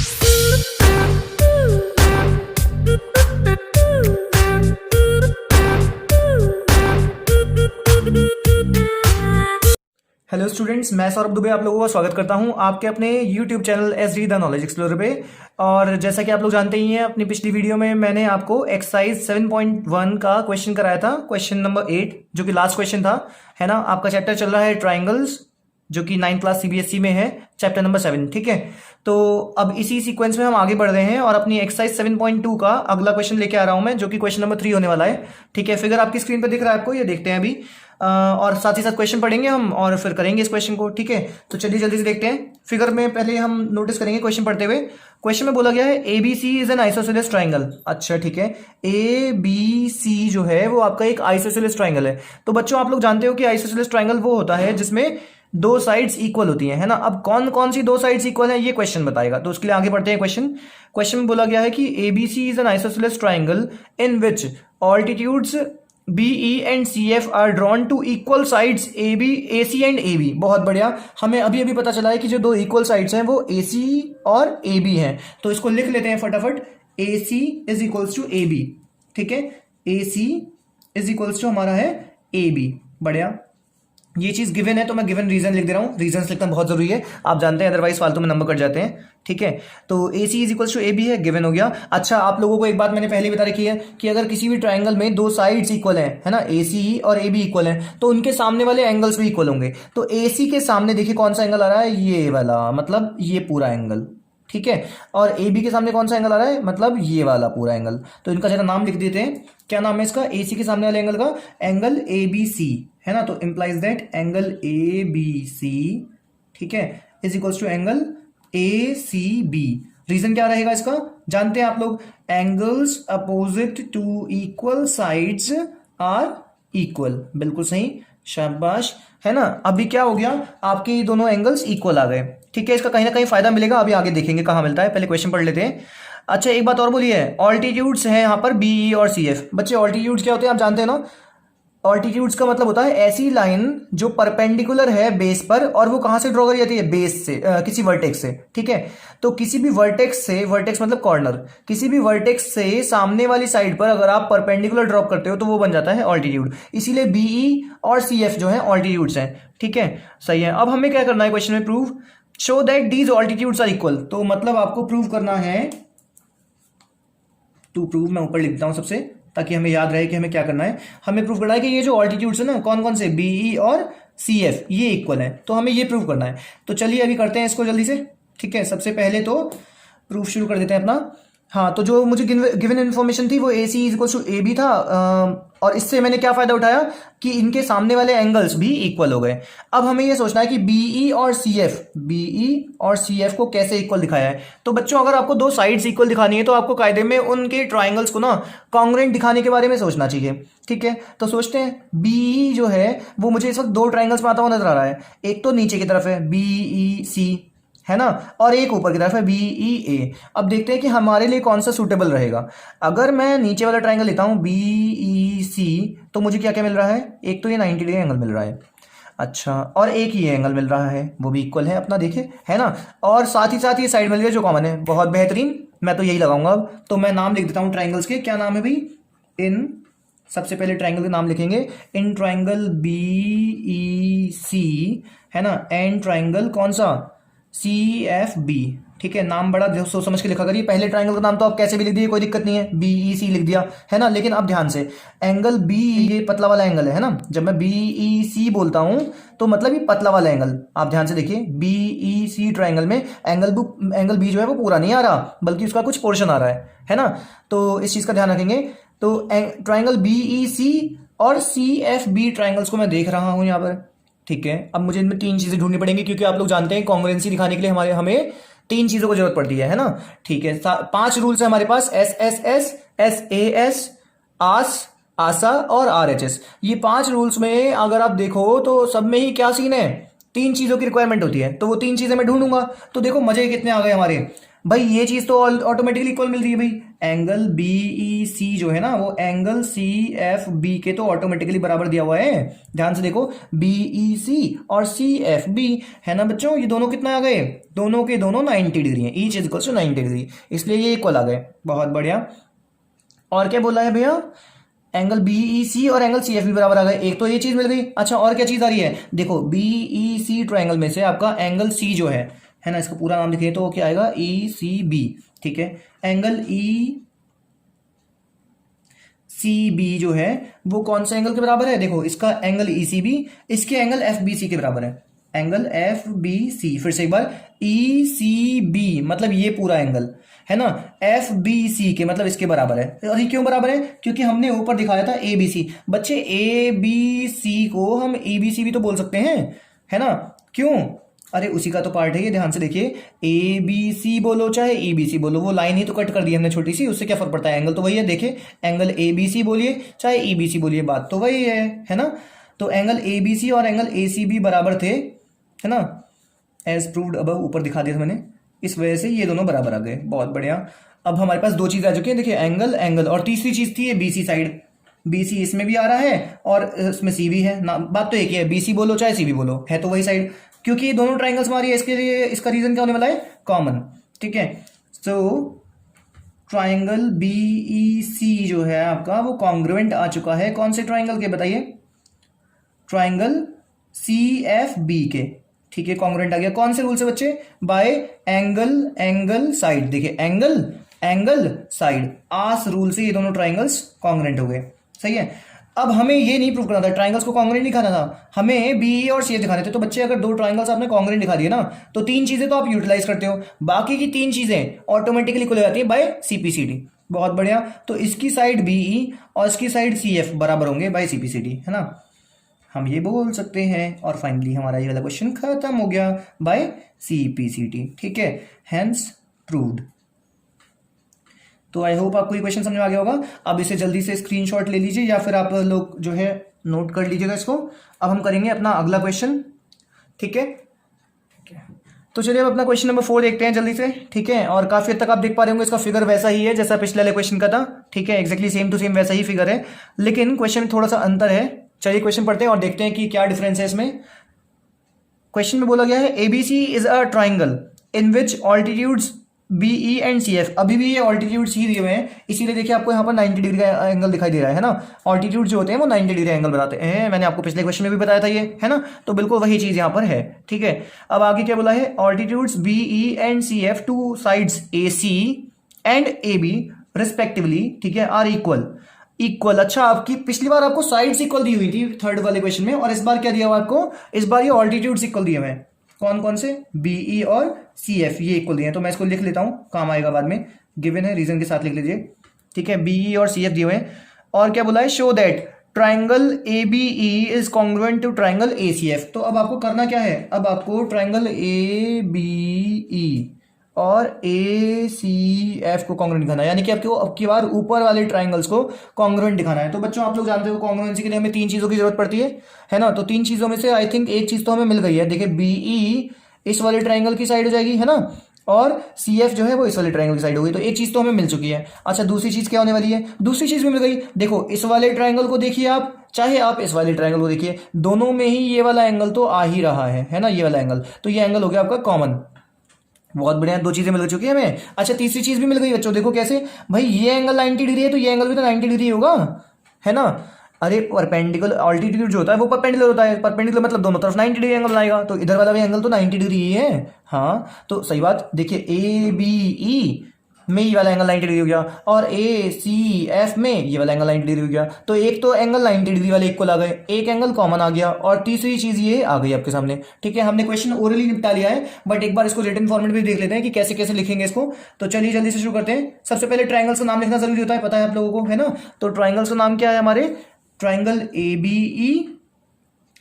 Hello students, मैं सौरभ दुबे आप लोगों का स्वागत करता हूं आपके अपने YouTube channel SD the knowledge explorer पे। और जैसा कि आप लोग जानते ही हैं, अपनी पिछली वीडियो में मैंने आपको एक्सरसाइज 7.1 का क्वेश्चन कराया था, क्वेश्चन नंबर 8, जो कि लास्ट क्वेश्चन था, है ना। आपका चैप्टर चल रहा है ट्राइंगल्स, जो कि 9th क्लास सीबीएसई में है, चैप्टर नंबर 7, ठीक है। तो अब इसी सीक्वेंस में हम आगे बढ़ रहे हैं और अपनी एक्सरसाइज 7.2 का अगला क्वेश्चन लेके आ रहा हूं मैं, जो कि क्वेश्चन नंबर 3 होने वाला है, ठीक है। फिगर आपकी स्क्रीन पर दिख रहा है आपको, ये देखते हैं अभी। और साथ ही साथ क्वेश्चन पढ़ेंगे हम और फिर करेंगे इस क्वेश्चन को, ठीक है। तो चलिए जल्दी से देखते हैं। फिगर में पहले हम नोटिस करेंगे क्वेश्चन पढ़ते हुए। क्वेश्चन में बोला गया है A B C is an isosceles triangle. अच्छा, ठीक है। ए बी सी जो है वो आपका एक आइसोसेलेस ट्राइंगल है। तो बच्चों, आप लोग जानते हो कि आइसोसेलेस ट्राइंगल वो होता है जिसमें दो साइड्स इक्वल होती हैं, है ना। अब कौन कौन सी दो साइड्स इक्वल हैं ये क्वेश्चन बताएगा, तो उसके लिए आगे बढ़ते हैं। क्वेश्चन में बोला गया है कि A B C is an isosceles triangle in which altitudes BE and CF are drawn to equal sides AC and AB। बहुत बढ़िया, हमें अभी अभी पता चला है कि जो दो इक्वल साइड्स हैं वो AC और AB हैं। तो इसको लिख लेते हैं फटाफट। AC is equals to AB, ठीक है। AC इज इक्वल्स टू हमारा है AB। बढ़िया, ये चीज गिवन है तो मैं गिवन रीजन लिख दे रहा हूं। रीजन लिखना बहुत जरूरी है, आप जानते हैं, अदरवाइज फालतू में नंबर कट जाते हैं, ठीक है। तो AC is equals to AB है, गिवन हो गया। अच्छा, आप लोगों को एक बात मैंने पहले बता रखी है कि अगर किसी भी ट्राइंगल में दो साइड्स इक्वल है ना, AC और AB इक्वल है, तो उनके सामने वाले एंगल्स भी इक्वल होंगे। तो AC के सामने देखिए कौन सा एंगल आ रहा है, ये वाला, मतलब ये पूरा एंगल, ठीक है। और AB के सामने कौन सा एंगल आ रहा है, मतलब ये वाला पूरा एंगल। तो इनका जरा नाम लिख देते हैं। क्या नाम है इसका, AC के सामने वाले एंगल का? एंगल ABC, है ना। तो इंप्लाइज दैट एंगल ABC, ठीक है, is equals to angle ACB। Reason क्या रहेगा इसका, जानते हैं आप लोग। Angles opposite to equal sides are equal. बिल्कुल सही, शाबाश, है ना। अभी क्या हो गया, आपके ये दोनों एंगल्स इक्वल आ गए, ठीक है। इसका कहीं ना कहीं फायदा मिलेगा, अभी आगे देखेंगे कहां मिलता है। पहले क्वेश्चन पढ़ लेते हैं। अच्छा, एक बात और बोलिए, ऑल्टीट्यूड्स हैं यहाँ पर BE और CF। बच्चे, ऑल्टीट्यूड्स क्या होते हैं आप जानते हैं ना। ऑल्टीट्यूड्स का मतलब होता है ऐसी लाइन जो परपेंडिकुलर है बेस पर, और वो कहां से ड्रॉ करी जाती है, बेस से, किसी वर्टेक्स से, ठीक है। तो किसी भी वर्टेक्स से, वर्टेक्स मतलब कॉर्नर, किसी भी वर्टेक्स से सामने वाली साइड पर अगर आप परपेंडिकुलर ड्रॉप करते हो तो वो बन जाता है ऑल्टीट्यूड। इसीलिए BE और CF जो है ऑल्टीट्यूड्स हैं, ठीक है, सही है। अब हमें क्या करना है क्वेश्चन में, prove show that these altitudes are equal. तो मतलब आपको प्रूव करना है, टू प्रूव मैं ऊपर लिखता हूं सबसे, ताकि हमें याद रहे कि हमें क्या करना है। हमें प्रूव करना है कि ये जो ऑल्टीट्यूड्स है ना, कौन कौन से, BE और CF, ये इक्वल है। तो हमें ये प्रूव करना है। तो चलिए अभी करते हैं इसको जल्दी से, ठीक है। सबसे पहले तो प्रूफ शुरू कर देते हैं अपना। हाँ, तो जो मुझे गिवन इन्फॉर्मेशन थी वो AC is equal to AB था, और इससे मैंने क्या फायदा उठाया कि इनके सामने वाले एंगल्स भी इक्वल हो गए। अब हमें ये सोचना है कि BE और CF को कैसे इक्वल दिखाया है। तो बच्चों, अगर आपको दो साइड्स इक्वल दिखानी है तो आपको कायदे में उनके ट्राइंगल्स को ना कॉन्ग्रुएंट दिखाने के बारे में सोचना चाहिए, ठीक है। तो सोचते हैं, BE जो है वो मुझे इस वक्त दो ट्राइंगल्स में आता हुआ नजर आ रहा है। एक तो नीचे की तरफ है BEC, है ना, और एक ऊपर की तरफ है BEA। अब देखते हैं कि हमारे लिए कौन सा सूटेबल रहेगा। अगर मैं नीचे वाला ट्राइंगल लेता हूं BEC, तो मुझे क्या क्या मिल रहा है, एक तो ये 90 डिग्री एंगल मिल रहा है, अच्छा, और एक ही एंगल मिल रहा है, वो भी इक्वल है अपना, देखे, है ना। और साथ ही साथ ये साइड मिल रही है जो कॉमन है, बहुत बेहतरीन। मैं तो यही लगाऊंगा अब। तो मैं नाम लिख देता हूं ट्राइंगल्स के। क्या नाम है भाई, इन, सबसे पहले ट्राइंगल के नाम लिखेंगे, इन ट्राइंगल BEC, है ना, एंड ट्राइंगल कौन सा, CFB, ठीक है। नाम बड़ा सोच समझ के लिखा करिए। पहले ट्राइंगल का नाम तो आप कैसे भी लिख दिए, कोई दिक्कत नहीं है, BEC लिख दिया, है ना। लेकिन अब ध्यान से, एंगल B, ये पतला वाला एंगल है ना। जब मैं BEC बोलता हूं तो मतलब ये पतला वाला एंगल, आप ध्यान से देखिए। BEC ट्राइंगल में एंगल B जो है वो पूरा नहीं आ रहा, बल्कि उसका कुछ पोर्शन आ रहा है ना। तो इस चीज का ध्यान रखेंगे। तो ट्राइंगल BEC और CFB ट्राइंगल्स को मैं देख रहा हूं यहाँ पर, ठीक है। अब मुझे इनमें तीन चीजें ढूंढनी पड़ेंगी, क्योंकि आप लोग जानते हैं कॉन्ग्रुएंसी दिखाने के लिए हमें तीन चीजों को जरूरत पड़ती है ना, ठीक है। 5 रूल्स है हमारे पास, SSS, SAS, आसा और RHS। ये 5 रूल्स में अगर आप देखो तो सब में ही क्या सीन है, 3 चीजों की रिक्वायरमेंट होती है। तो वो 3 चीजें मैं ढूंढूंगा। तो देखो मजे कितने आ गए हमारे भाई। ये चीज तो ऑटोमेटिकली इक्वल मिल रही है भाई, एंगल बी ई सी जो है ना वो एंगल सी एफ बी के तो ऑटोमेटिकली बराबर दिया हुआ है। ध्यान से देखो, बी ई सी और सी एफ बी है ना बच्चों, ये दोनों कितना आ गए, दोनों के दोनों 90 डिग्री हैं, each is equal to 90 degree, इसलिए ये इक्वल आ गए। बहुत बढ़िया। और क्या बोला है भैया, एंगल बी ई सी और एंगल सी एफ भी बराबर आ गए, एक तो ये चीज मिल गई। अच्छा और क्या चीज आ रही है, देखो बी ई सी ट्राइंगल में से आपका एंगल सी जो है ना, इसका पूरा नाम लिखिए तो क्या आएगा, ई सी बी। ठीक है, एंगल ई सी बी जो है वो कौन सा एंगल के बराबर है, देखो इसका एंगल ई सी बी इसके एंगल एफ बी सी के बराबर है, एंगल एफ बी सी। फिर से एक बार, ई सी बी मतलब ये पूरा एंगल है ना, एफ बी सी के मतलब इसके बराबर है। और ये क्यों बराबर है, क्योंकि हमने ऊपर दिखाया था ए बी सी। बच्चे ए बी सी को हम ए बी सी भी तो बोल सकते हैं, है ना, क्यों, अरे उसी का तो पार्ट है ये, ध्यान से देखिए, ए बी सी बोलो चाहे ई बी सी बोलो, वो लाइन ही तो कट कर दी हमने छोटी सी, उससे क्या फर्क पड़ता है, एंगल तो वही है। देखिए एंगल ए बी सी बोलिए चाहे ई बी सी बोलिए, बात तो वही है ना। तो एंगल ए बी सी और एंगल ए सी बी बराबर थे, है ना, एज प्रूव्ड अबव, ऊपर दिखा दिया था मैंने, इस वजह से ये दोनों बराबर आ गए। बहुत बढ़िया। अब हमारे पास दो चीज आ चुकी है, देखिए एंगल एंगल, और तीसरी चीज थी ये B C side, B C इसमें भी आ रहा है और इसमें सी भी है ना, बात तो एक ही है, बी सी बोलो चाहे सी भी बोलो, है तो वही साइड, क्योंकि ये दोनों ट्राइंगल्स हमारी है, इसके लिए इसका रीजन क्या होने वाला है, कॉमन। ठीक है, सो ट्राइंगल बी ई सी जो है आपका वो कॉन्ग्रुएंट आ चुका है कौन से ट्राइंगल के, बताइए, ट्राइंगल सी एफ बी के। ठीक है, कॉन्ग्रुएंट आ गया, कौन से रूल से बच्चे, बाय एंगल एंगल साइड। देखिए एंगल एंगल साइड, आस रूल से ये दोनों ट्राइंगल्स कॉन्ग्रुएंट हो गए। सही है, अब हमें ये नहीं प्रूव करना था, ट्राइंगल्स को कॉन्ग्रुएंट दिखाना था, हमें बी और सी दिखाने थे। तो बच्चे अगर दो ट्राइंगल्स आपने कॉन्ग्रुएंट दिखा दिए ना, तो तीन चीजें तो आप यूटिलाइज करते हो, बाकी की तीन चीजें ऑटोमेटिकली खुल जाती है बाय सीपीसीडी। बहुत बढ़िया, तो इसकी साइड बीई और इसकी साइड सी एफ बराबर होंगे बाय सीपीसीडी, है ना, हम ये बोल सकते हैं। और फाइनली हमारा ये वाला क्वेश्चन खत्म हो गया बाय सीपीसीटी। ठीक है, हेंस प्रूव्ड। तो आई होप आपको ये क्वेश्चन समझ में आ गया होगा। अब इसे जल्दी से स्क्रीनशॉट ले लीजिए या फिर आप लोग जो है नोट कर लीजिएगा इसको। अब हम करेंगे अपना अगला क्वेश्चन। ठीक है, तो चलिए अब अपना क्वेश्चन नंबर 4 देखते हैं जल्दी से। ठीक है, और काफी हद तक आप देख पा रहे होंगे इसका फिगर वैसा ही है जैसा पिछले वाले क्वेश्चन का था। ठीक है, एक्जैक्टली सेम टू सेम वैसा ही फिगर है, लेकिन क्वेश्चन में थोड़ा सा अंतर है। चलिए क्वेश्चन पढ़ते हैं और देखते हैं कि क्या डिफरेंस है इसमें। क्वेश्चन में बोला गया है ABC is a triangle in which altitudes BE and C F. अभी भी ये ऑल्टीट्यूड सी दिए हुए हैं, इसीलिए देखिए आपको यहाँ पर 90 डिग्री का एंगल दिखाई दे रहा है ना। ऑल्टीट्यूड जो होते हैं वो 90 डिग्री एंगल बनाते हैं, मैंने आपको पिछले क्वेश्चन में भी बताया था ये, है ना। तो बिल्कुल वही चीज यहाँ पर है। ठीक है, अब आगे क्या बोला है, altitudes BE and C F to sides A C and A B respectively, ठीक है, आर इक्वल। इक्वल, अच्छा आपकी पिछली बार आपको साइड्स इक्वल दी हुई थी थर्ड वाले क्वेश्चन में, और इस बार क्या दिया हुआ आपको, इस बार ये ऑल्टीट्यूड्स इक्वल दिए हुए हैं। कौन कौन से, बीई और सी एफ, ये इक्वल दिए हैं। तो मैं इसको लिख लेता हूं, काम आएगा बाद में, गिवन है रीजन के साथ लिख लीजिए। ठीक है, बीई और सी एफ दिए हुए हैं। और क्या बोला है, show that triangle A B E is congruent to triangle A C F. तो अब आपको करना क्या है, अब आपको ट्राइंगल ए बी ई और ए सी एफ को कॉन्ग्रुएंट दिखाना है, यानी कि आपको अब की बार ऊपर वाले ट्राइंगल्स को कॉन्ग्रुएंट दिखाना है। तो बच्चों आप लोग जानते हो कॉन्ग्रुएंसी के लिए हमें तीन चीजों की जरूरत पड़ती है ना। तो तीन चीजों में से आई थिंक एक चीज तो हमें मिल गई है। देखिए बीई इस वाले ट्राइंगल की साइड हो जाएगी, है ना, और सी एफ जो है वो इस वाले ट्राइंगल की साइड होगी। तो एक चीज तो हमें मिल चुकी है। अच्छा दूसरी चीज क्या होने वाली है, दूसरी चीज भी मिल गई। देखो इस वाले ट्राइंगल को देखिए आप, चाहे आप इस वाले ट्राइंगल को देखिए, दोनों में ही ये वाला एंगल तो आ ही रहा है ना, ये वाला एंगल। तो ये एंगल हो गया आपका कॉमन। बहुत बढ़िया, दो चीजें मिल चुकी है हमें। अच्छा तीसरी चीज भी मिल गई बच्चों, देखो कैसे, भाई ये एंगल 90 डिग्री है तो ये एंगल भी तो 90 डिग्री होगा, है ना। अरे परपेंडिकुलर ऑल्टीट्यूड जो होता है वो परपेंडिकुलर होता है, परपेंडिकुलर मतलब दोनों तरफ 90 डिग्री एंगल बनाएगा, तो इधर वाला भी एंगल तो 90 डिग्री ही है। हाँ तो सही बात, देखिए ए बी ई में ये वाला एंगल 90 डिग्री हो गया, और ए सी एफ में ये वाला एंगल 90 डिग्री हो गया। तो एक तो एंगल 90 डिग्री वाले इक्वल आ गए, एक एंगल कॉमन आ गया, और तीसरी चीज ये आ गई आपके सामने। ठीक है, हमने क्वेश्चन ओरली निपटा लिया है, बट एक बार इसको रिटन फॉर्मेट भी देख लेते हैं कि कैसे कैसे लिखेंगे इसको। तो चलिए जल्दी से शुरू करते हैं। सबसे पहले ट्राइंगल्स का नाम लिखना जरूरी होता है, पता है आप लोगों को, है ना। तो ट्राइंगल्स का नाम क्या है हमारे, ट्राइंगल ए बी ई,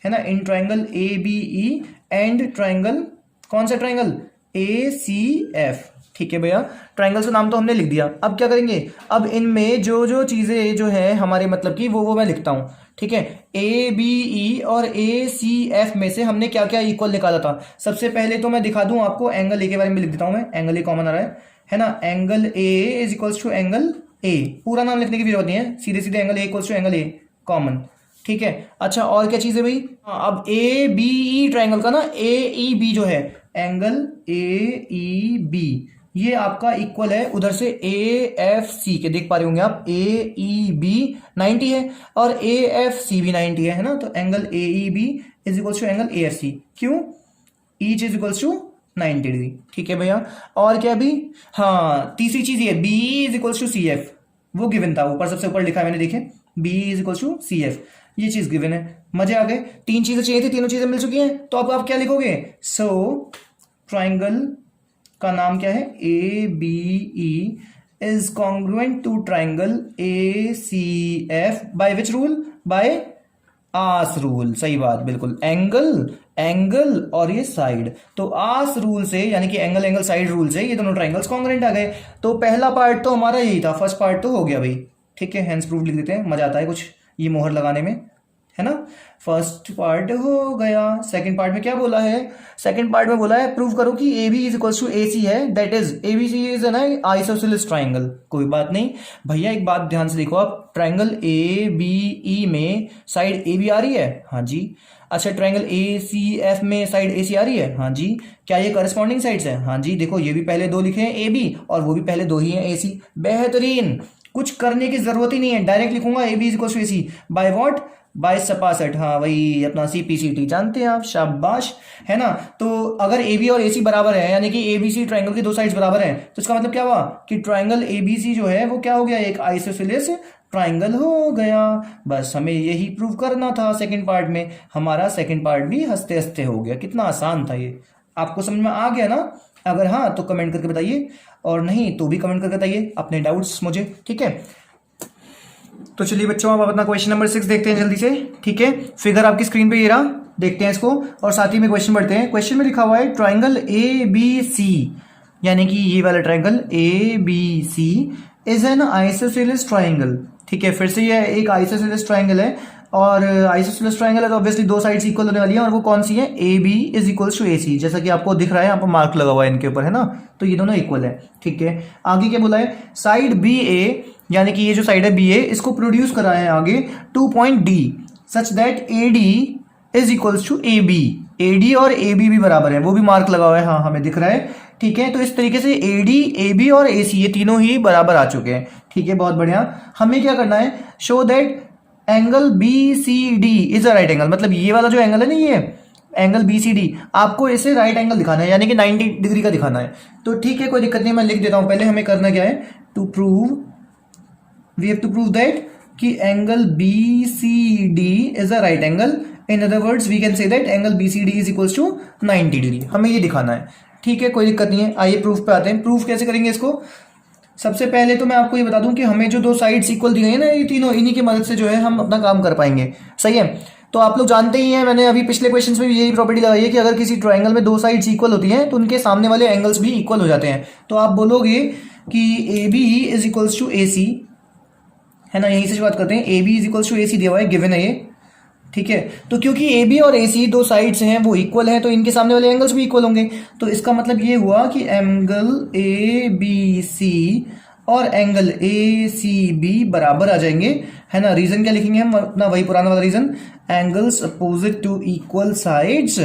है ना, in triangle A B E and triangle, कौन सा ट्राइंगल, ए सी एफ। ठीक है भैया, ट्राइंगल्स का नाम तो हमने लिख दिया। अब क्या करेंगे, अब इनमें जो जो चीज़ें जो है हमारे मतलब की वो मैं लिखता हूँ। ठीक है, ए बी ई और ए सी एफ में से हमने क्या क्या इक्वल निकाला था। सबसे पहले तो मैं दिखा दूं आपको, एंगल ए के बारे में लिख देता हूं मैं, एंगल ए कॉमन आ रहा है ना। Angle A is equals to angle A, पूरा नाम लिखने की भी जरूरत नहीं है, सीधे सीधे angle A equals to angle A common. ठीक है, अच्छा और क्या चीज़ है भाई, अब ए बी ई ट्राइंगल का ना ए ई बी जो है, एंगल ए ई बी ये आपका इक्वल है उधर से ए एफ सी के, देख पा रहे होंगे आप, ए ई बी 90 है और ए एफ सी भी 90 है ना। तो angle A E B is equals to angle A F C, क्यों, each is equals to 90 degree. ठीक है भैया, और क्या भी, हाँ तीसरी चीज ये B is equals to C F, वो गिवन था, ऊपर सबसे ऊपर लिखा है मैंने, देखे B is equals to C F, ये चीज गिवन है। मजे आ गए, तीन चीजें चाहिए थी, तीनों चीजें मिल चुकी हैं। तो अब आप क्या लिखोगे, सो ट्राइंगल का नाम क्या है, A B E is congruent to triangle A C F by which rule, by AAS rule. सही बात, बिल्कुल, एंगल एंगल और ये साइड, तो आस रूल से यानी कि एंगल एंगल साइड रूल से ये दोनों ट्राइंगल्स कॉन्ग्रुएंट आ गए। तो पहला पार्ट तो हमारा यही था, फर्स्ट पार्ट तो हो गया भाई। ठीक है, हेंस प्रूफ लिख देते हैं, मजा आता है कुछ ये मोहर लगाने में, है ना। फर्स्ट पार्ट हो गया। सेकंड पार्ट में क्या बोला है, सेकंड पार्ट में बोला है प्रूव करो कि A B is equals to A C है, that is A B C is an isosceles triangle. कोई बात नहीं भैया, एक बात ध्यान से देखो आप, ट्राइंगल ए बी ई में साइड ए बी आ रही है, हाँ जी। अच्छा, ट्राइंगल ए सी एफ में साइड ए सी आ रही है, हाँ जी। क्या ये करस्पॉन्डिंग साइड्स है, हाँ जी। देखो ये भी पहले दो लिखे हैं ए बी और वो भी पहले दो ही हैं ए सी। बेहतरीन, कुछ करने की जरूरत ही नहीं है, डायरेक्ट लिखूंगा A B is equals to A C by what, by सपा सेट। हाँ वही अपना सीपीसीटी जानते हैं आप, शाबाश, है ना। तो अगर ए बी और ए सी बराबर है, यानी कि ए बी सी ट्राइंगल की दो साइड्स बराबर हैं, तो इसका मतलब क्या हुआ कि ट्राइंगल ए बी सी जो है वो क्या हो गया, एक आइसोसेलेस ट्राइंगल हो गया। बस हमें यही प्रूव करना था सेकंड पार्ट में, हमारा सेकंड पार्ट भी हंसते हंसते हो गया। कितना आसान था ये, आपको समझ में आ गया ना। अगर हाँ तो कमेंट करके बताइए, और नहीं तो भी कमेंट करके बताइए अपने डाउट्स मुझे, ठीक है। तो चलिए बच्चों, अब अपना क्वेश्चन नंबर 6 देखते हैं जल्दी से। ठीक है, फिगर आपकी स्क्रीन पे ये रहा, देखते हैं इसको और साथ ही में क्वेश्चन पढ़ते हैं। क्वेश्चन में लिखा हुआ है ट्राइंगल ए बी सी, यानी कि ये वाला triangle A B C is an isosceles triangle. ठीक है, फिर से ये एक आइसोसेलेस ट्राइंगल है, और आइसोसेलेस ट्राइंगल है तो ऑब्वियसली दो साइड्स इक्वल होने वाली है, और वो कौन सी है, A B is equals to A C, जैसा कि आपको दिख रहा है, यहाँ पर मार्क लगा हुआ है इनके ऊपर, है ना। तो ये दोनों इक्वल है। ठीक है, आगे क्या बोला है, साइड बी ए, यानी कि ये जो साइड है बी ए, इसको प्रोड्यूस करा है आगे 2 point D such that A D is equals to A B. A D और ए बी भी बराबर है, वो भी मार्क लगा हुआ है, हाँ हमें दिख रहा है। ठीक है, तो इस तरीके से ए डी ए बी और ए सी ये तीनों ही बराबर आ चुके हैं। ठीक है, बहुत बढ़िया। हमें क्या करना है, show that angle B C D is a right angle, मतलब ये वाला जो एंगल है ना, ये एंगल बी सी डी, आपको इसे राइट एंगल दिखाना है, यानी कि 90 डिग्री का दिखाना है। तो ठीक है, कोई दिक्कत नहीं, मैं लिख देता हूं। पहले हमें करना क्या है, to prove, we have to prove that कि angle B C D is a right angle. In other words we can say that angle B C D is equals to 90 degree, हमें ये दिखाना है। ठीक है, कोई दिक्कत नहीं है। आइए प्रूफ पे आते हैं। प्रूफ कैसे करेंगे इसको, सबसे पहले तो मैं आपको ये बता दूं कि हमें जो दो साइड्स इक्वल दी गई है ना, ये तीनों, इन्हीं की मदद से जो है हम अपना काम कर पाएंगे। सही है, तो आप लोग जानते ही हैं, मैंने अभी पिछले क्वेश्चंस में भी यही प्रॉपर्टी लगाई है कि अगर किसी ट्राइंगल में दो साइड्स इक्वल होती हैं तो उनके सामने वाले एंगल्स भी इक्वल हो जाते हैं। तो आप बोलोगे कि A B is equals to A C, है ना, यहीं से बात करते हैं। A B is equals to A C दिया हुआ है, गिवन है ये। ठीक है, तो क्योंकि ए बी और ए सी दो साइड्स हैं वो इक्वल हैं, तो इनके सामने वाले एंगल्स भी इक्वल होंगे। तो इसका मतलब ये हुआ कि एंगल ए बी सी और एंगल ए सी बी बराबर आ जाएंगे, है ना। रीजन क्या लिखेंगे हम, अपना वही पुराना वाला reason, angles opposite to equal sides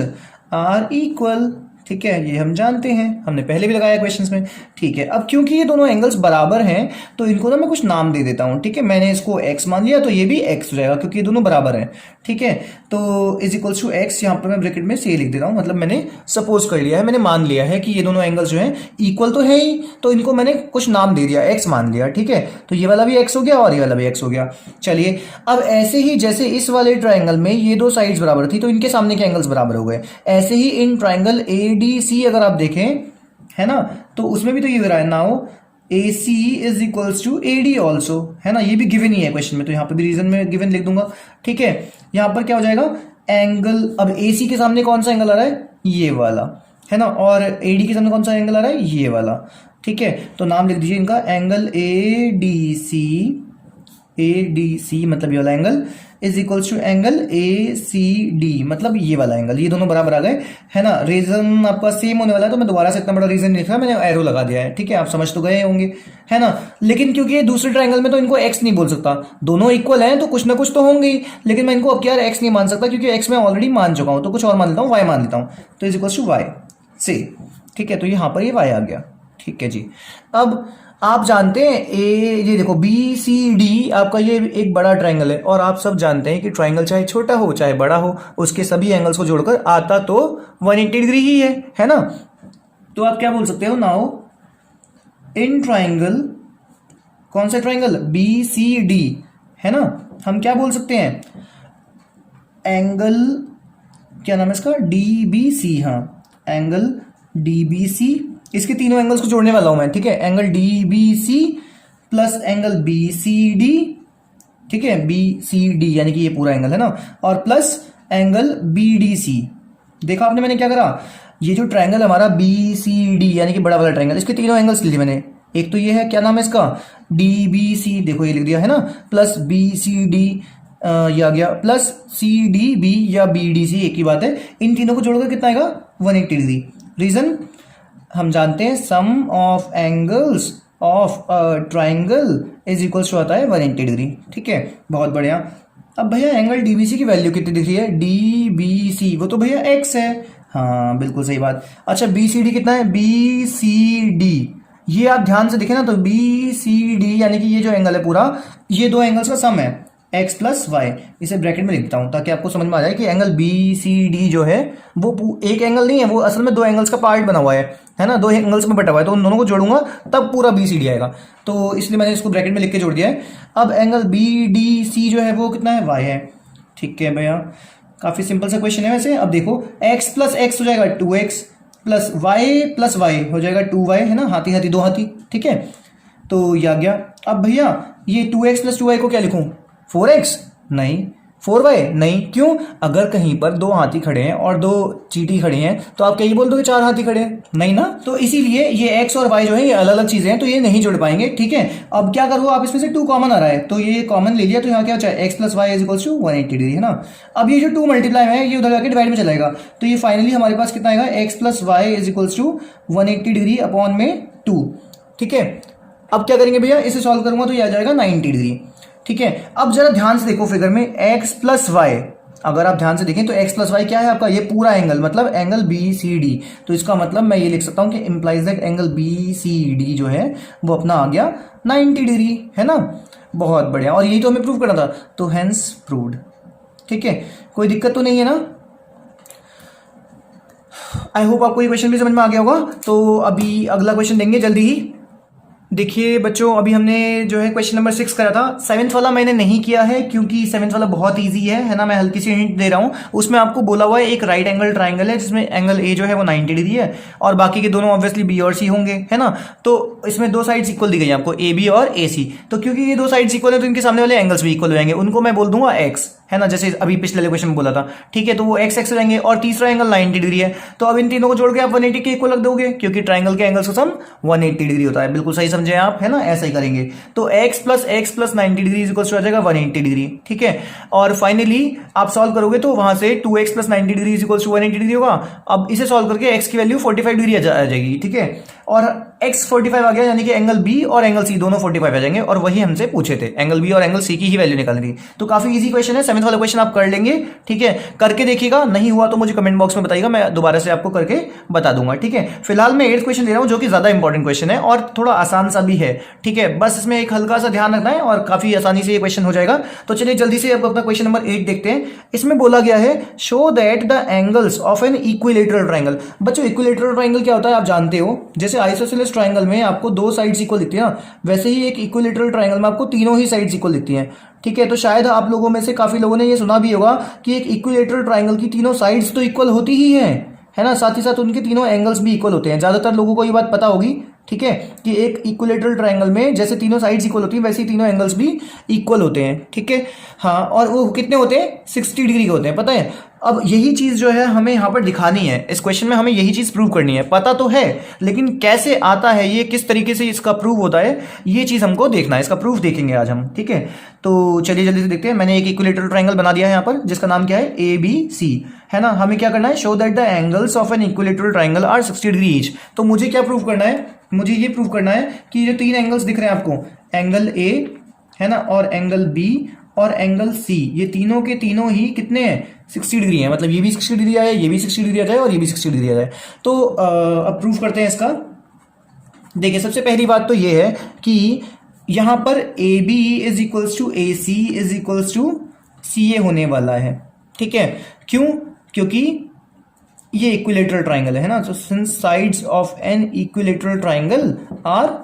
are equal. ठीक है, ये हम जानते हैं, हमने पहले भी लगाया क्वेश्चंस में। ठीक है, अब क्योंकि ये दोनों एंगल्स बराबर हैं तो इनको ना मैं कुछ नाम दे देता हूं। ठीक है, मैंने इसको x मान लिया तो ये भी x हो जाएगा, क्योंकि ये दोनों बराबर हैं। ठीक है, तो इज इक्वल्स टू x, यहाँ पर मैं ब्रैकेट में से लिख देता हूँ, मतलब मैंने सपोज कर लिया है, मैंने मान लिया है कि ये दोनों एंगल्स जो हैं इक्वल तो है ही, तो इनको मैंने कुछ नाम दे दिया, x मान लिया। ठीक है, तो ये वाला भी x हो गया और ये वाला भी x हो गया। चलिए, अब ऐसे ही जैसे इस वाले ट्राइंगल में ये दो साइड्स बराबर थी तो इनके सामने के एंगल्स बराबर हो गए, ऐसे ही इन ट्राइंगल ए डी सी अगर आप देखें, है ना, तो उसमें भी तो ये हो रहा है, now A C is equals to A D also, है ना। ये भी गिवन ही है क्वेश्चन में, तो यहाँ पे भी रीजन में गिवन लिख दूंगा। ठीक है, यहाँ पर क्या हो जाएगा, एंगल, अब ए सी के सामने कौन सा एंगल आ रहा है, ये वाला, है ना, और ए डी के सामने कौन सा एंगल आ रहा है, ये वाला। ठीक है, तो नाम लिख दीजिए इनका, एंगल ए डी सी मतलब ये वाला angle is equals to angle A C D मतलब ये वाला एंगल, ये दोनों बराबर आ गए, है ना। रीजन आपका सेम होने वाला है, तो मैं दोबारा से इतना बड़ा रीजन नहीं लिखा, मैंने एरो लगा दिया है, ठीक है, आप समझ तो गए होंगे, है ना। लेकिन क्योंकि ये दूसरे ट्राइंगल में तो इनको एक्स नहीं बोल सकता, दोनों इक्वल हैं तो कुछ ना कुछ तो होंगे ही, लेकिन मैं इनको अब क्या एक्स नहीं मान सकता क्योंकि एक्स मैं ऑलरेडी मान चुका हूं, तो कुछ और मान लेता हूँ, वाई मान लेता हूँ, तो इज इक्वल्स टू वाई से, ठीक है, तो यहाँ पर ये वाई आ गया, ठीक है जी। अब आप जानते हैं ये देखो बी सी डी आपका ये एक बड़ा ट्राइंगल है, और आप सब जानते हैं कि ट्राइंगल चाहे छोटा हो चाहे बड़ा हो, उसके सभी एंगल्स को जोड़कर आता तो 180 डिग्री ही है ना। तो आप क्या बोल सकते हो, नाउ इन ट्राइंगल, कौन सा ट्राइंगल, बी सी डी, है ना, हम क्या बोल सकते हैं, एंगल क्या नाम है इसका, डी बी सी, हाँ एंगल डी बी सी, इसके तीनों एंगल्स को जोड़ने वाला हूं मैं, ठीक है, angle D B C plus angle B C D, ठीक है, बी सी डी यानी कि ये पूरा एंगल है ना, और plus angle B D C. देखा आपने मैंने क्या करा, ये जो ट्राइंगल हमारा बी सी डी यानी कि बड़ा वाला ट्राइंगल, इसके तीनों एंगल्स लिए मैंने, एक तो ये है, क्या नाम है इसका, डी बी सी, देखो ये लिख दिया है ना, प्लस बी सी डी ये आ गया, प्लस सी डी बी या बी डी सी, एक ही बात है, इन तीनों को जोड़कर कितना आएगा 180 डिग्री। रीजन हम जानते हैं, sum of angles of triangle is equals to आता है 180 डिग्री, ठीक है, बहुत बढ़िया। अब भैया एंगल डीबीसी की वैल्यू कितनी दिख रही है, डी बी सी, वो तो भैया एक्स है, हाँ बिल्कुल सही बात। अच्छा बी सी डी कितना है, बी सी डी, ये आप ध्यान से देखें ना, तो बी सी डी यानी कि ये जो एंगल है पूरा, ये दो एंगल्स का सम है, एक्स प्लस वाई, इसे ब्रैकेट में लिखता हूं ताकि आपको समझ में आ जाए कि एंगल बी सी डी जो है वो एक एंगल नहीं है, वो असल में दो एंगल्स का पार्ट बना हुआ है ना, दो एंगल्स में बटा हुआ है, तो उन दोनों को जोड़ूंगा तब पूरा बी सी डी आएगा, तो इसलिए मैंने इसको ब्रैकेट में लिख के जोड़ दिया है। अब एंगल बी डी सी जो है वो कितना है, वाई है, ठीक है भैया, काफी सिंपल सा क्वेश्चन है वैसे। अब देखो एक्स प्लस एक्स हो जाएगा 2x प्लस वाई हो जाएगा 2y, है ना, हाथी हाथी दो हाथी, ठीक है, तो ये आ गया। अब भैया ये 2x प्लस 2y को क्या लिखूं, 4x नहीं, 4y नहीं, क्यों, अगर कहीं पर दो हाथी खड़े हैं और दो चींटी खड़ी हैं तो आप क्या ये बोल दोगे चार हाथी खड़े हैं, नहीं ना, तो इसीलिए ये x और y जो है ये अलग अलग चीजें हैं, तो ये नहीं जोड़ पाएंगे, ठीक है। अब क्या करो, आप इसमें से 2 कॉमन आ रहा है, तो ये कॉमन ले लिया, तो यहाँ क्या होता है, x plus y is equals to 180 degree, है ना। अब ये जो 2 मल्टीप्लाई है ये उधर जाके डिवाइड में चलाएगा, तो ये फाइनली हमारे पास कितना आएगा, x plus y is equals to 180 degree upon में 2, ठीक है। अब क्या करेंगे भैया, इसे सॉल्व करूंगा तो ये आ जाएगा 90 डिग्री, ठीक है। अब जरा ध्यान से देखो फिगर में, x प्लस वाई, अगर आप ध्यान से देखें तो x प्लस वाई क्या है आपका, ये पूरा एंगल मतलब एंगल बी सी डी, तो इसका मतलब मैं ये लिख सकता हूं कि implies that angle B C D जो है वो अपना आ गया 90 डिग्री, है ना, बहुत बढ़िया, और यही तो हमें प्रूव करना था, तो हेंस प्रूव्ड, ठीक है, कोई दिक्कत तो नहीं है ना। आई होप आपको ये क्वेश्चन भी समझ में आ गया होगा। तो अभी अगला क्वेश्चन देंगे जल्दी ही। देखिए बच्चों, अभी हमने जो है क्वेश्चन नंबर 6 करा था, 7th वाला मैंने नहीं किया है क्योंकि 7th वाला बहुत इजी है ना, मैं हल्की सी हिंट दे रहा हूं, उसमें आपको बोला हुआ है एक राइट एंगल ट्राइंगल है जिसमें एंगल ए जो है वो 90 डिग्री है और बाकी के दोनों ऑब्वियसली बी और सी होंगे, है ना। तो इसमें दो साइड्स इक्वल दी गई है आपको, ए बी और ए सी, तो क्योंकि ये दो साइड्स इक्वल है तो इनके सामने वाले एंगल्स भी इक्वल हो जाएंगे, उनको मैं बोल दूंगा एक्स, है ना, जैसे अभी पिछले क्वेश्चन में बोला था, ठीक है, तो वो एक्स एक्स हो जाएंगे, और तीसरा एंगल 90 डिग्री है, तो अब इन तीनों को जोड़ के आप 180 के इक्वल रख दोगे क्योंकि ट्राइंगल के एंगल्स का सम 180 डिग्री होता है, बिल्कुल सही समझे आप, है ना, ऐसा ही करेंगे। तो x प्लस 90 डिग्री इक्वल हो जाएगा 180 डिग्री, ठीक है, और फाइनली आप सॉल्व करोगे तो वहां से 2x plus 90 degree equal to 180 degree होगा। अब इसे सॉल्व करके x की वैल्यू 45 डिग्री आ जाएगी, ठीक है, और x 45 आ गया, यानी कि एंगल b और एंगल c दोनों 45 आ जाएंगे, और वही हमसे पूछे थे, एंगल b और एंगल c की ही वैल्यू निकालनी थी। तो काफी इजी क्वेश्चन है, 7th वाला क्वेश्चन आप कर लेंगे, ठीक है, करके देखिएगा, नहीं हुआ तो मुझे कमेंट बॉक्स में बताइएगा, मैं दोबारा से आपको करके बता दूंगा, ठीक है। फिलहाल मैं 8th क्वेश्चन ले रहा हूं जो कि ज्यादा इंपॉर्टेंट क्वेश्चन है और थोड़ा आसान सा भी है, ठीक है, बस इसमें एक हल्का सा ध्यान रखना है और काफी आसानी से ये क्वेश्चन हो जाएगा। तो चलिए जल्दी से अब अपना क्वेश्चन नंबर 8 देखते हैं। इसमें बोला गया है show that the angles of an equilateral triangle. बच्चों इक्विलेटरल ट्राइंगल क्या होता है आप जानते हो, जैसे आइसोसेलेस ट्राइंगल में आपको दो साइड्स इक्वल दिखती है ना, वैसे ही एक इक्विलेटरल ट्राइंगल में आपको तीनों ही साइड्स इक्वल दिखती हैं, ठीक है। तो शायद आप लोगों में से काफी लोगों ने ये सुना भी होगा कि एक इक्विलेटरल ट्राइंगल की तीनों साइड्स तो इक्वल होती ही है ना, साथ ही साथ उनके तीनों एंगल्स भी इक्वल होते हैं। ज्यादातर लोगों को ये बात पता होगी, ठीक है, कि एक इक्विलेटरल ट्राइंगल में जैसे तीनों साइड्स इक्वल होती हैं वैसे ही तीनों एंगल्स भी इक्वल होते हैं, ठीक है। हाँ, और वो कितने होते हैं, 60 डिग्री के होते हैं, पता है। अब यही चीज़ जो है हमें यहाँ पर दिखानी है, इस क्वेश्चन में हमें यही चीज़ प्रूव करनी है। पता तो है लेकिन कैसे आता है, ये किस तरीके से इसका प्रूव होता है, ये चीज़ हमको देखना है, इसका प्रूफ देखेंगे आज हम। ठीक है, तो चलिए जल्दी से देखते हैं। मैंने एक इक्विलेटरल ट्राइंगल बना दिया है यहाँ पर, जिसका नाम क्या है, ABC, है ना। हमें क्या करना है, show that the angles of an equilateral triangle are 60 degree each. तो मुझे क्या प्रूव करना है, मुझे ये प्रूव करना है कि जो 3 एंगल्स दिख रहे हैं आपको, एंगल A है ना, और एंगल B और एंगल C, ये तीनों के तीनों ही कितने हैं, 60 डिग्री है। मतलब ये भी 60 डिग्री आया, ये भी 60 डिग्री आ जाए और ये भी 60 डिग्री आ जाए। तो अब प्रूफ करते हैं इसका। देखिए सबसे पहली बात तो ये है कि यहां पर AB is equals to AC is equals to CA होने वाला है। ठीक है, क्यों, क्योंकि ये इक्विलेटरल ट्राइंगल है ना, तो since sides of an equilateral triangle are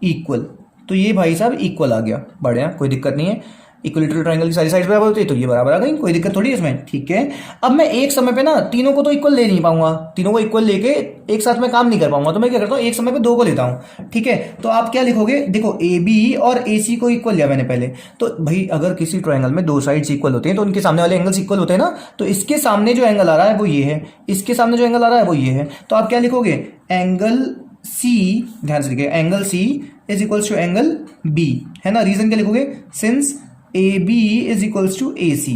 equal, तो ये भाई साहब इक्वल आ गया, बढ़िया, कोई दिक्कत नहीं है। इक्विलेटरल ट्राइंगल की सारी साइड्स बराबर होती है तो ये बराबर आ गई, कोई दिक्कत थोड़ी है इसमें। ठीक है, अब मैं एक समय पे ना तीनों को तो इक्वल ले नहीं पाऊंगा, तीनों को इक्वल लेके एक साथ में काम नहीं कर पाऊंगा, तो मैं क्या करता हूँ, एक समय पे 2 को लेता हूँ। ठीक है, तो आप क्या लिखोगे, देखो AB और AC को इक्वल लिया मैंने पहले, तो भाई अगर किसी ट्राइंगल में 2 साइड्स इक्वल होते हैं तो उनके सामने वाले एंगल्स इक्वल होते हैं ना, तो इसके सामने जो एंगल आ रहा है वो ये है, इसके सामने जो एंगल आ रहा है वो ये है, तो आप क्या लिखोगे, एंगल C, ध्यान से देखिए, angle C is equals to angle B, है ना। रीजन क्या लिखोगे, since AB is equals to AC।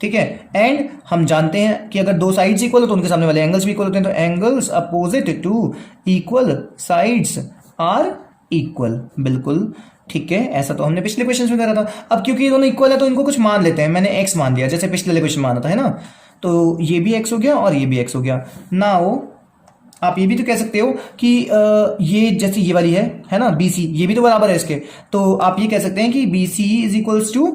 ठीक है, एंड हम जानते हैं कि अगर 2 साइड्स इक्वल हो तो उनके सामने वाले एंगल्स भी इक्वल होते हैं, तो angles opposite to equal sides are equal, बिल्कुल ठीक है। ऐसा तो हमने पिछले क्वेश्चन में करा था। अब क्योंकि ये दोनों इक्वल है तो इनको कुछ मान लेते हैं, मैंने x मान दिया, जैसे पिछले क्वेश्चन माना था, है ना। तो ये भी x हो गया और ये भी x हो गया। नाउ आप ये भी तो कह सकते हो कि ये जैसे ये वाली है ना BC, ये भी तो बराबर है इसके, तो आप ये कह सकते हैं कि BC is equals to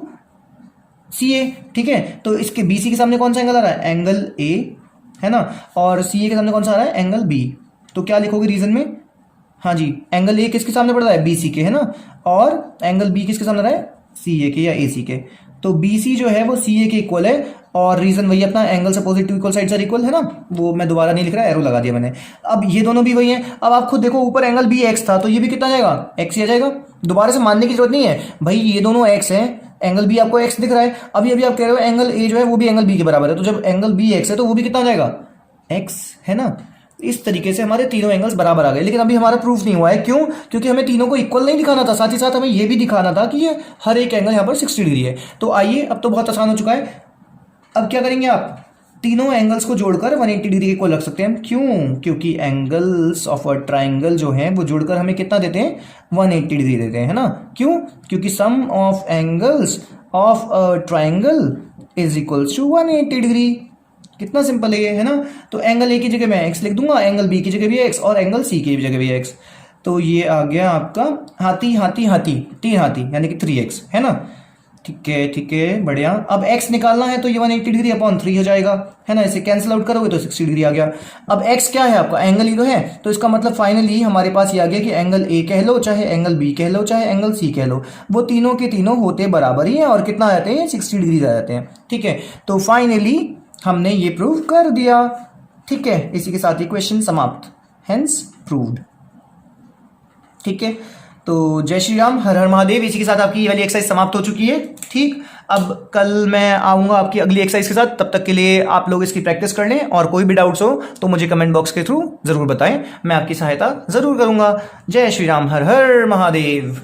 CA। ठीक है, तो इसके BC के सामने कौन सा एंगल आ रहा है, एंगल A, है ना, और CA के सामने कौन सा आ रहा है, एंगल B। तो क्या लिखोगे रीजन में, हाँ जी, एंगल A किसके सामने पड़ रहा है, BC के, है ना, और एंगल B किसके सामने रहा है, CA के या AC के। तो BC जो है वो CA के इक्वल है, और रीजन वही अपना, angle opposite to equal sides are equal, है ना, वो मैं दोबारा नहीं लिख रहा, एरो लगा दिया मैंने। अब ये दोनों भी वही हैं। अब आप खुद देखो, ऊपर एंगल B x था तो ये भी कितना जाएगा, x ही आ जाएगा, दोबारा से मानने की जरूरत नहीं है भाई, ये दोनों x हैं, एंगल B आपको x दिख रहा है, अभी अभी आप कह रहे हो एंगल A जो है वो भी एंगल B के बराबर है, तो जब एंगल B x है तो वो भी कितना जाएगा, x, है ना। इस तरीके से हमारे तीनों एंगल्स बराबर आ गए, लेकिन अभी हमारा प्रूफ नहीं हुआ है, क्यों, क्योंकि हमें तीनों को इक्वल नहीं दिखाना था, साथ ही साथ हमें यह भी दिखाना था कि ये हर एक एंगल यहाँ पर 60 डिग्री है। तो आइए, अब तो बहुत आसान हो चुका है। अब क्या करेंगे, आप तीनों एंगल्स को जोड़कर 180 डिग्री के इक्वल रख सकते हैं। क्यों, क्योंकि एंगल्स ऑफ अ ट्राइंगल जो हैं वो जोड़कर हमें कितना देते हैं, 180 डिग्री देते हैं, है ना। क्यों, क्योंकि sum of angles of a triangle is equals to 180 degree. कितना सिंपल है ये, है ना। तो एंगल A की जगह मैं x लिख दूंगा, एंगल B की जगह भी x, और एंगल C की जगह भी x। तो ये आ गया आपका हाथी हाथी हाथी, 3 हाथी यानी कि 3x, है ना। ठीक है, ठीक है, बढ़िया। अब x निकालना है तो ये 180 डिग्री अपॉन 3 हो जाएगा, है ना। इसे कैंसिल आउट करोगे तो 60 डिग्री आ गया। अब x क्या है आपका, एंगल ही तो है, तो इसका मतलब फाइनली हमारे पास ये आ गया कि एंगल A कह लो, चाहे एंगल B कह लो, चाहे एंगल C कह लो, वो तीनों के तीनों होते बराबर ही हैं और कितना आ जाते हैं, 60 डिग्री आ जाते हैं। ठीक है, तो फाइनली हमने ये प्रूव कर दिया। ठीक है, इसी के साथ ही क्वेश्चन समाप्त, हेंस प्रूव्ड। ठीक है, तो जय श्री राम, हर हर महादेव। इसी के साथ आपकी ये वाली एक्सरसाइज समाप्त हो चुकी है। ठीक, अब कल मैं आऊंगा आपकी अगली एक्सरसाइज के साथ, तब तक के लिए आप लोग इसकी प्रैक्टिस कर लें, और कोई भी डाउट्स हो तो मुझे कमेंट बॉक्स के थ्रू जरूर बताएं, मैं आपकी सहायता जरूर करूंगा। जय श्री राम, हर हर महादेव।